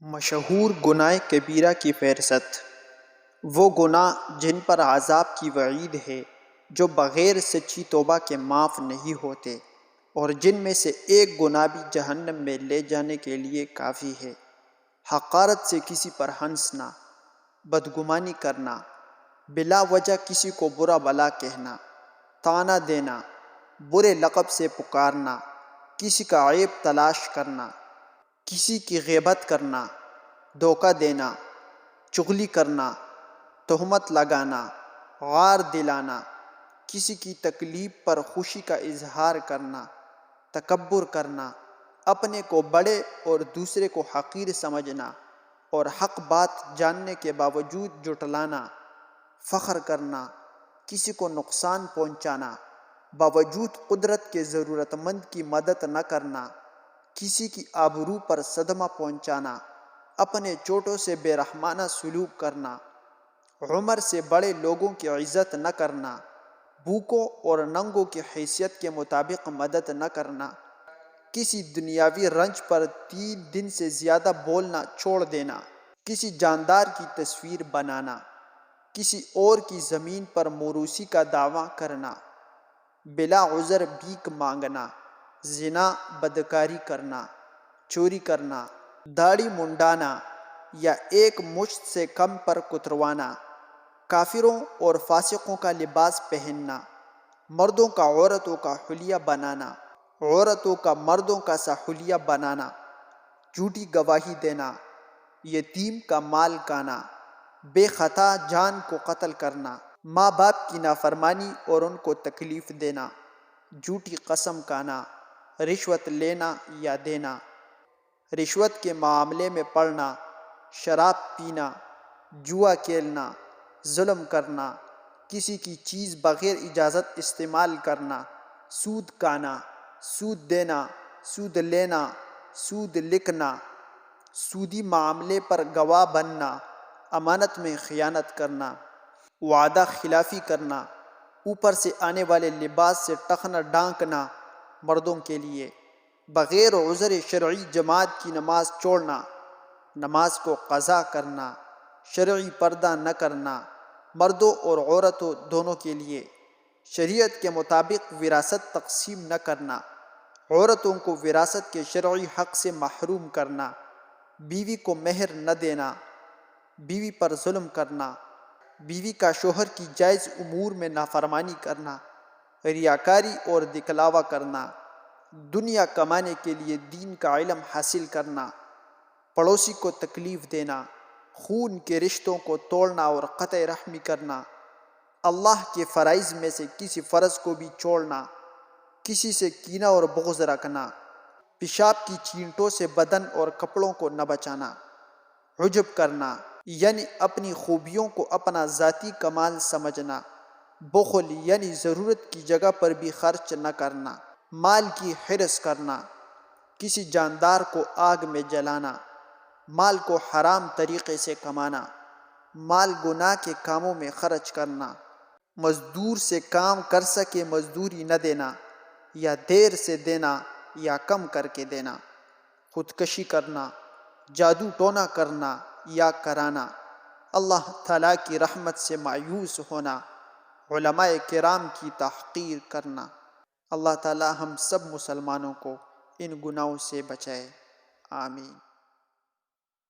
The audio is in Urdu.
مشہور گناہ کبیرہ کی فہرست۔ وہ گناہ جن پر عذاب کی وعید ہے، جو بغیر سچی توبہ کے معاف نہیں ہوتے، اور جن میں سے ایک گناہ بھی جہنم میں لے جانے کے لیے کافی ہے۔ حقارت سے کسی پر ہنسنا، بدگمانی کرنا، بلا وجہ کسی کو برا بھلا کہنا، طعنہ دینا، برے لقب سے پکارنا، کسی کا عیب تلاش کرنا، کسی کی غیبت کرنا، دھوکہ دینا، چغلی کرنا، تہمت لگانا، غار دلانا، کسی کی تکلیف پر خوشی کا اظہار کرنا، تکبر کرنا، اپنے کو بڑے اور دوسرے کو حقیر سمجھنا، اور حق بات جاننے کے باوجود جھٹلانا، فخر کرنا، کسی کو نقصان پہنچانا، باوجود قدرت کے ضرورت مند کی مدد نہ کرنا، کسی کی آبرو پر صدمہ پہنچانا، اپنے چھوٹوں سے بے رحمانہ سلوک کرنا، عمر سے بڑے لوگوں کی عزت نہ کرنا، بھوکوں اور ننگوں کی حیثیت کے مطابق مدد نہ کرنا، کسی دنیاوی رنج پر 3 دن سے زیادہ بولنا چھوڑ دینا، کسی جاندار کی تصویر بنانا، کسی اور کی زمین پر موروثی کا دعویٰ کرنا، بلا عذر بھیک مانگنا، زنا، بدکاری کرنا، چوری کرنا، داڑھی منڈانا یا ایک مشت سے کم پر کتروانا، کافروں اور فاسقوں کا لباس پہننا، مردوں کا عورتوں کا حلیہ بنانا، عورتوں کا مردوں کا سا حلیہ بنانا، جھوٹی گواہی دینا، یتیم کا مال کھانا، بے خطا جان کو قتل کرنا، ماں باپ کی نافرمانی اور ان کو تکلیف دینا، جھوٹی قسم کھانا، رشوت لینا یا دینا، رشوت کے معاملے میں پڑنا، شراب پینا، جوا کھیلنا، ظلم کرنا، کسی کی چیز بغیر اجازت استعمال کرنا، سود کھانا، سود دینا، سود لینا، سود لکھنا، سودی معاملے پر گواہ بننا، امانت میں خیانت کرنا، وعدہ خلافی کرنا، اوپر سے آنے والے لباس سے ٹخنا ڈھانکنا مردوں کے لیے، بغیر عذر شرعی جماعت کی نماز چھوڑنا، نماز کو قضا کرنا، شرعی پردہ نہ کرنا، مردوں اور عورتوں دونوں کے لیے، شریعت کے مطابق وراثت تقسیم نہ کرنا، عورتوں کو وراثت کے شرعی حق سے محروم کرنا، بیوی کو مہر نہ دینا، بیوی پر ظلم کرنا، بیوی کا شوہر کی جائز امور میں نافرمانی کرنا، ریاکاری اور دکھلاوا کرنا، دنیا کمانے کے لیے دین کا علم حاصل کرنا، پڑوسی کو تکلیف دینا، خون کے رشتوں کو توڑنا اور قطع رحمی کرنا، اللہ کے فرائض میں سے کسی فرض کو بھی چھوڑنا، کسی سے کینہ اور بغض رکھنا، پیشاب کی چینٹوں سے بدن اور کپڑوں کو نہ بچانا، عجب کرنا یعنی اپنی خوبیوں کو اپنا ذاتی کمال سمجھنا، بخل یعنی ضرورت کی جگہ پر بھی خرچ نہ کرنا، مال کی حرص کرنا، کسی جاندار کو آگ میں جلانا، مال کو حرام طریقے سے کمانا، مال گناہ کے کاموں میں خرچ کرنا، مزدور سے کام کر سکے مزدوری نہ دینا، یا دیر سے دینا یا کم کر کے دینا، خودکشی کرنا، جادو ٹونا کرنا یا کرانا، اللہ تعالیٰ کی رحمت سے مایوس ہونا، علماء کرام کی تحقیر کرنا۔ اللہ تعالیٰ ہم سب مسلمانوں کو ان گناہوں سے بچائے، آمین۔